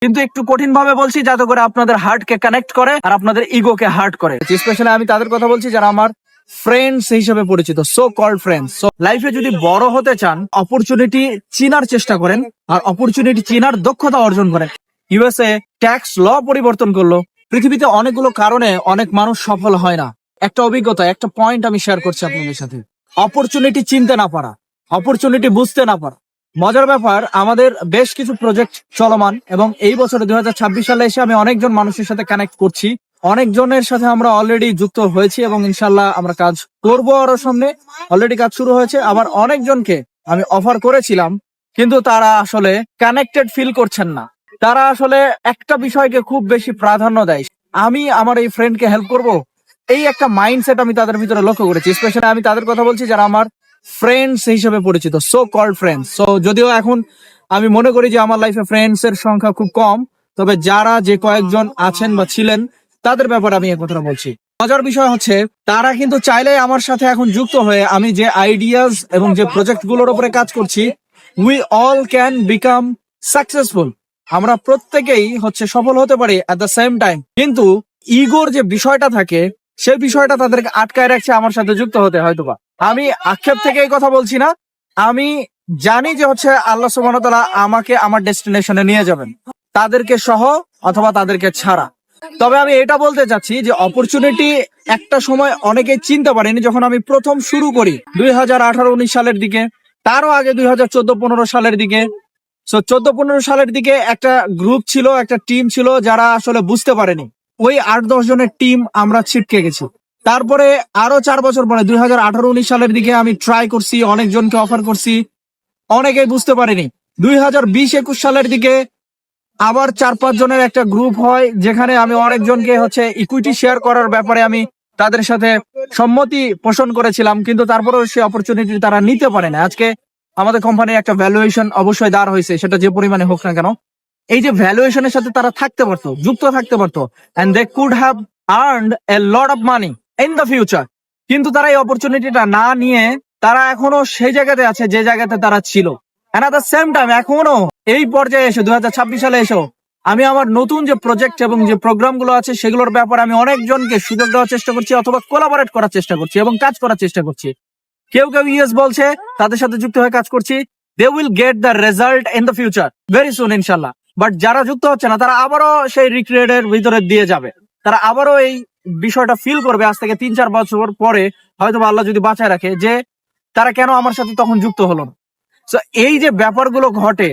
কিন্তু একটু কঠিন ভাবে বলছি যাতে করে আপনাদের হার্ট কে কানেক্ট করে আর আপনাদের ইগো কে হার্ট করে। স্পেশালি আমি তাদের কথা বলছি যারা আমার ফ্রেন্ডস হিসেবে পরিচিত, সো কল্ড ফ্রেন্ডস। সো লাইফে যদি বড় হতে চান, অপরচুনিটি চিনার চেষ্টা করেন আর অপরচুনিটি চিনার দক্ষতা অর্জন করেন। ইউএসএ ট্যাক্স ল পরিবর্তন করলো। পৃথিবীতে অনেকগুলো কারণে অনেক মানুষ সফল হয় না। একটা অভিজ্ঞতা, একটা পয়েন্ট আমি শেয়ার করছি আপনাদের সাথে। অপরচুনিটি চিনতে না পারা, অপরচুনিটি বুঝতে না পারা। মজার ব্যাপার, আমাদের বেশ কিছু প্রজেক্ট চলমান এবং এই বছরে 2026 সালে এসে আমি অনেকজন মানুষের সাথে কানেক্ট করছি। অনেকজনের সাথে আমরা অলরেডি যুক্ত হয়েছি এবং ইনশাল্লাহ আমরা কাজ করবো আরো সামনে। অলরেডি কাজ শুরু হয়েছে। আবার অনেকজনকে আমি অফার করেছিলাম, কিন্তু তারা আসলে কানেক্টেড ফিল করছেন না। তারা আসলে একটা বিষয়কে খুব বেশি প্রাধান্য দেয়, আমি আমার এই ফ্রেন্ডকে হেল্প করব, এই একটা মাইন্ডসেট আমি তাদের ভিতরে লক্ষ্য করেছি। স্পেশালি আমি তাদের কথা বলছি যারা আমার ফ্রেন্ডস হিসেবে পরিচিত, সো কল্ড ফ্রেন্ডস। সো যদিও এখন আমি মনে করি যে আমার লাইফে ফ্রেন্ডস এর সংখ্যা খুব কম, তবে যারা যে কয়েকজন আছেন বা ছিলেন তাদের ব্যাপারে আমি এই কথাটা বলছি। মজার বিষয় হচ্ছে তারা কিন্তু চাইলে আমার সাথে এখন যুক্ত হয়ে আমি যে আইডিয়াস এবং যে প্রজেক্ট গুলোর উপরে কাজ করছি, we all can become successful. আমরা প্রত্যেকেই সফল হতে পারি এট দ্য সেম টাইম। কিন্তু ইগোর যে বিষয়টা থাকে, সেই বিষয়টা তাদেরকে আটকায় রাখছে আমার সাথে যুক্ত হতে। হয়তোবা আমি আক্ষেপ থেকে এই কথা বলছি না, আমি জানি যে আল্লাহ সুবহানাহু ওয়া তাআলা আমাকে আমার ডেস্টিনেশনে নিয়ে যাবেন, তাদেরকে সহ অথবা তাদেরকে ছাড়া। তবে আমি এটা বলতে চাচ্ছি যে অপরচুনিটি একটা সময় অনেকেই চিনতে পারেনি। যখন আমি প্রথম শুরু করি 2018-19 সালের দিকে, তারও আগে 2014-15 সালের দিকে, 14-15 সালের দিকে একটা গ্রুপ ছিল, একটা টিম ছিল যারা আসলে বুঝতে পারেনি। ওই 8-10 জনের টিম আমরা ছিটকে গেছি। তারপরে আরো 4 বছর পরে 2018-19 সালের দিকে আমি ট্রাই করছি, অনেকজনকে অফার করছি, অনেকেই বুঝতে পারেনি। 2020-21 সালের দিকে আবার 4-5 জনের একটা গ্রুপ হয়, যেখানে আমি অনেকজনকে ইকুইটি শেয়ার করার ব্যাপারে আমি তাদের সাথে সম্মতি পোষণ করেছিলাম, কিন্তু তারপরেও সেই অপরচুনিটি তারা নিতে পারে না। আজকে আমাদের কোম্পানির একটা ভ্যালুয়েশন অবশ্যই দাঁড় হয়েছে, সেটা যে পরিমাণে হোক না কেন। এই যে ভ্যালুয়েশনের সাথে তারা থাকতে পারতো, যুক্ত থাকতে পারতো, and they could have earned a lot of money in the future. কিন্তু তারা এই অপরচুনিটিটা না নিয়ে তারা এখনো সেই জায়গাতে আছে যে জায়গাতে তারা ছিল। And at the same time এখনো এই পর্যায়ে এসে 2026 সালে এসেও আমি আমার নতুন যে প্রজেক্ট এবং যে প্রোগ্রাম গুলো আছে সেগুলোর ব্যাপারে আমি অনেকজনকে সুযোগ দেওয়ার চেষ্টা করছি, অথবা কোলাবোরেট করার চেষ্টা করছি এবং কাজ করার চেষ্টা করছি। কেউ কেউ ইয়েস বলছে, তাদের সাথে যুক্ত হয়ে কাজ করছি। They will get the result in the future very soon ইনশাল্লাহ। বাট যারা যুক্ত হচ্ছে না, তারা আবারও সেই রিক্রিয়েটের ভিতরে দিয়ে যাবে। তারা আবারও এই বিষয়টা ফিল করবে আজ থেকে 3-4 বছর পরে, হয়তো আল্লাহ যদি বাঁচায় রাখে, যে তারা কেন আমার সাথে তখন যুক্ত হলো না। তো এই যে ব্যাপারগুলো ঘটে,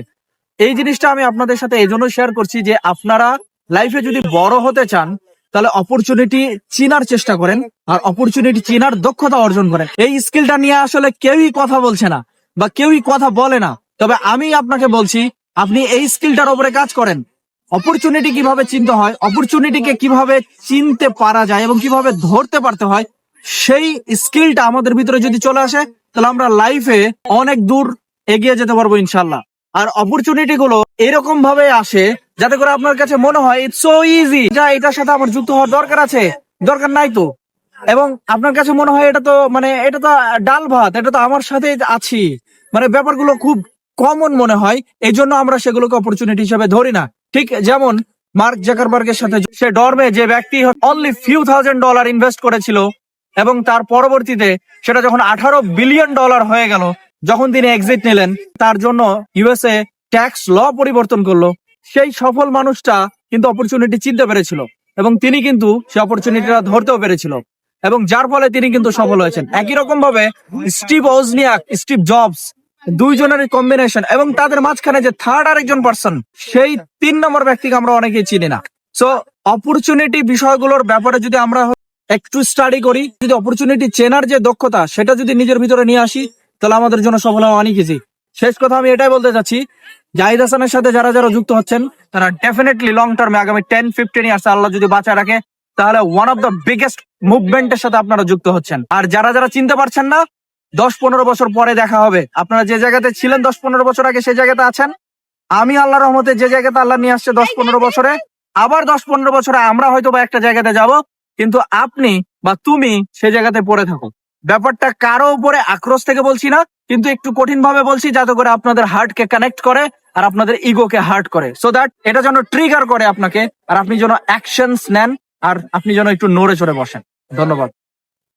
এই জিনিসটা আমি আপনাদের সাথে এই জন্য শেয়ার করছি যে আপনারা লাইফে যদি বড় হতে চান, তাহলে অপরচুনিটি চিনার চেষ্টা করেন আর অপরচুনিটি চিনার দক্ষতা অর্জন করেন। এই স্কিলটা নিয়ে আসলে কেউই কথা বলছে না বা কেউই কথা বলে না। তবে আমি আপনাকে বলছি, আপনি এই স্কিলটার উপরে কাজ করেন। অপরচুনিটি কিভাবে চিনতে হয়, অপরচুনিটিকে কিভাবে চিনতে পারা যায় এবং কিভাবে ধরতে পারতে হয়, সেই স্কিলটা আমাদের ভিতরে যদি চলে আসে, তাহলে আমরা লাইফে অনেক দূর এগিয়ে যেতে পারবো ইনশাল্লাহ। আর অপরচুনিটি গুলো এরকম ভাবে আসে যাতে করে আপনার কাছে মনে হয় ইটস সো ইজি, এটার সাথে আমার যুক্ত হওয়ার দরকার আছে, দরকার নাই তো। এবং আপনার কাছে মনে হয় এটা তো এটা তো ডাল ভাত, এটা তো আমার সাথে আছি। ব্যাপারগুলো খুব কমন মনে হয়, এই জন্য আমরা সেগুলোকে অপরচুনিটি হিসেবে ধরি না। ঠিক যেমন মার্ক জাকারবার্গের সাথে সে ডর্মে যে ব্যক্তি অনলি ফিউ $1000 ইনভেস্ট করেছিল এবং তার পরবর্তীতে সেটা যখন $18 বিলিয়ন হয়ে গেল, যখন তিনি এক্সিট নিলেন, তার জন্য ইউএসএ ট্যাক্স ল পরিবর্তন করলো। সেই সফল মানুষটা কিন্তু অপরচুনিটি চিনতে পেরেছিল এবং তিনি কিন্তু সেই অপরচুনিটিটা ধরতেও পেরেছিল, এবং যার ফলে তিনি কিন্তু সফল হয়েছেন। একই রকম ভাবে স্টিভ ওজনিয়াক, স্টিভ জবস, দুইজনের কম্বিনেশন এবং তাদের মাঝখানে যে থার্ড আরেকজন পার্সন, সেই 3 নম্বর ব্যক্তিকে আমরা অনেকেই চিনি না। সো অপরচুনিটি বিষয়গুলোর ব্যাপারে যদি আমরা একটু স্টাডি করি, যদি অপরচুনিটি চেনার যে দক্ষতা সেটা যদি নিজের ভিতরে নিয়ে আসি, তাহলে আমাদের জন্য সফল হওয়া অনেক ইজি। শেষ কথা আমি এটাই বলতে চাচ্ছি, জাহিদ হাসানের সাথে যারা যারা যুক্ত হচ্ছেন, তারা ডেফিনেটলি লং টার্মে আগামী 10-15 ইয়ার্স আল্লাহ যদি বাঁচায় রাখে, তাহলে ওয়ান অফ দ্য বিগেস্ট মুভমেন্টের সাথে আপনারা যুক্ত হচ্ছেন। আর যারা যারা চিনতে পারছেন না, 10-15 বছর পরে দেখা হবে। আপনারা যে জায়গাতে ছিলেন 10-15 বছর আগে, সেই জায়গাতে আছেন। আমি আল্লাহর রহমতে যে জায়গাতে আল্লাহ নিয়ে আসছে 10-15 বছরে, আবার 10-15 বছরে আমরা হয়তো বা একটা জায়গাতে যাব, কিন্তু আপনি বা তুমি সেই জায়গাতে পড়ে থাকো। ব্যাপারটা কারো উপরে আক্রোশ থেকে বলছি না, কিন্তু একটু কঠিন ভাবে বলছি যাতে করে আপনাদের হার্টকে কানেক্ট করে আর আপনাদের ইগোকে হার্ট করে, সো দ্যাট এটা যেন ট্রিগার করে আপনাকে আর আপনি যেন অ্যাকশনস নেন আর আপনি যেন একটু নড়ে চড়ে বসেন। ধন্যবাদ।